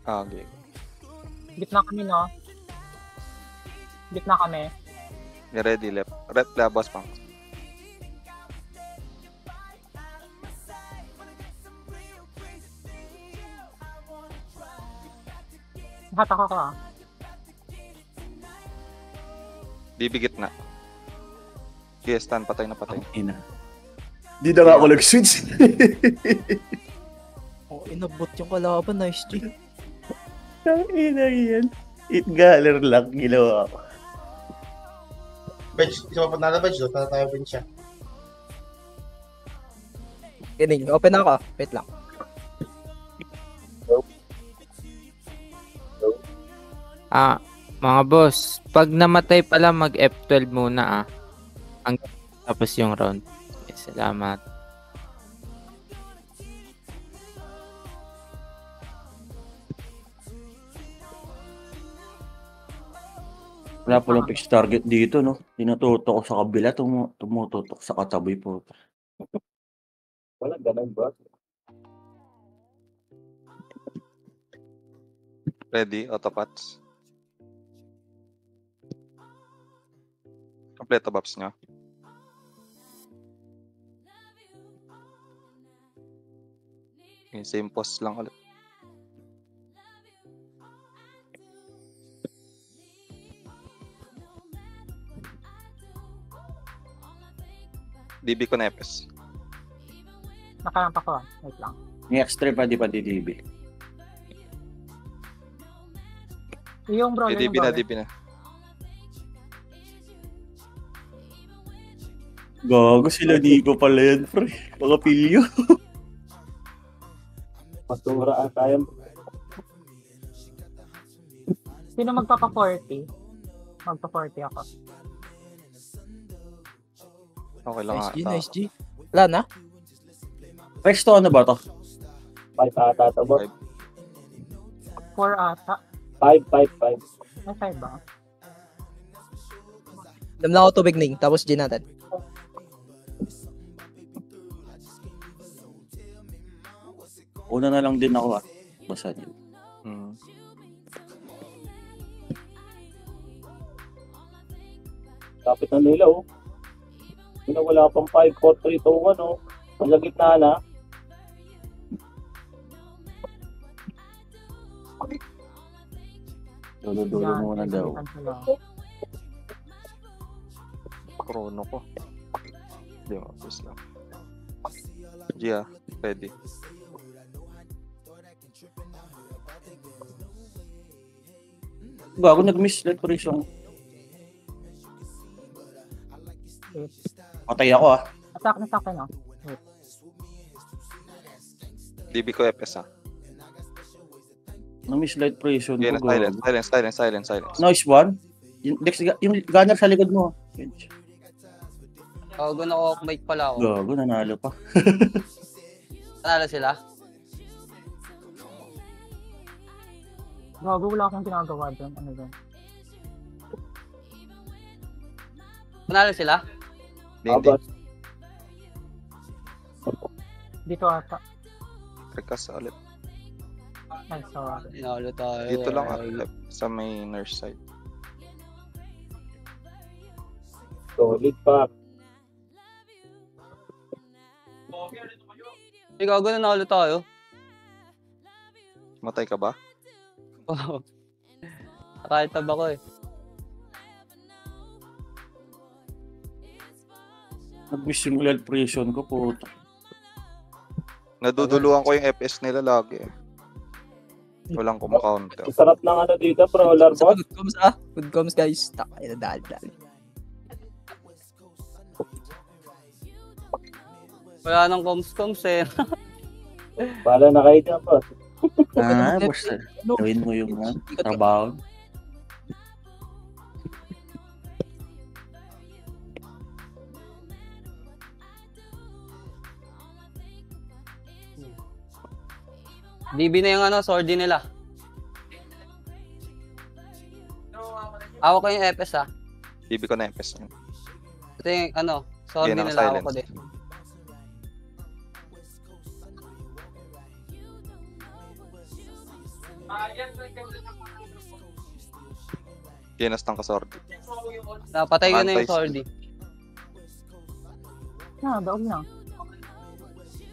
Okay. Gitna kami, no? Gitna kami. Get ready, left. Left, labas pang. Hatak ako ah. Bibigit na. Okay, stun. Patay na patay. Ina. Di na nga ako nag-switch. Oh, inabot yung kalaban. Nice, G. Ang ina yan. Itgaler lang ginawa ko. Bench, isa pa na bench, doon tayo bench siya. Kining, open ako. Wait lang. Mga boss, pag namatay pala mag F12 muna tapos yung round. Okay, salamat. Wala palang fixed target dito, no? Tinututok ko sa kabila, tumututok sa katabi po. Wala, ganun ba? Ready, autopots. Kompleto buffs nyo. Okay, same pose lang ulit. DB ko na FS. Nakarampa ko ah. Wait lang. May extra pa di pa DDB. Yung bro, DB na, DB na. Gago sila Nico pala yan, pre. Mga pilyo. Masura at tayo. Sino magpapa-40? Magpa-40 ako. Okay lang Nice, G. ata. Nice, G. Wala na? Rex to ano ba to? 5 ata to ba? 4 ata. 5. Ay, 5 ba? Dam lang ako tubig, Ning. Tapos G natin. Una na lang din ako Basta yun. Kapit na nila wala pang 5, 4, 3, 2, 1 Sa gitna na. Dulo-dulo muna daw. Chrono ko. Hindi mo, please lang. Gia, ready. Bago nag-miss reparation. Patay ako Attack na sa akin oh. Wait. DB ko FS Na-miss light prison Okay, ko. silence. Nice one. Yung gunner sa likod mo. Gago na off-mic pala ako. Gago, nanalo pa. Nanalo sila? Gago, wala akong ginagawa dyan. Ano dyan? Nanalo sila? Hindi. Dito ata. Rekas ulit. Ay, sorry. Nanalo tayo. Dito lang left sa may nurse side. Solid pa. Gago na nanalo tayo. Matay ka ba? Oo. Nakaitab ako Nag-miss yung light prison ko po. Naduduluan ko yung FS nila lagi. Walang kumakaunter. Sarap ng dito, brawler boss. Good comms Good comms, guys. Takay na dali. Wala nang comms Bala na kayo dyan, boss. Basta gawin mo yung trabaho. DB na yung sword nila. Awak ko yung FS DB ko na FS. Ito yung sword Yan ang nila awak ko silence. din. Kinastan ka sordi. Napatay ko na yung Anti-steal. Sordi. Na, daog na.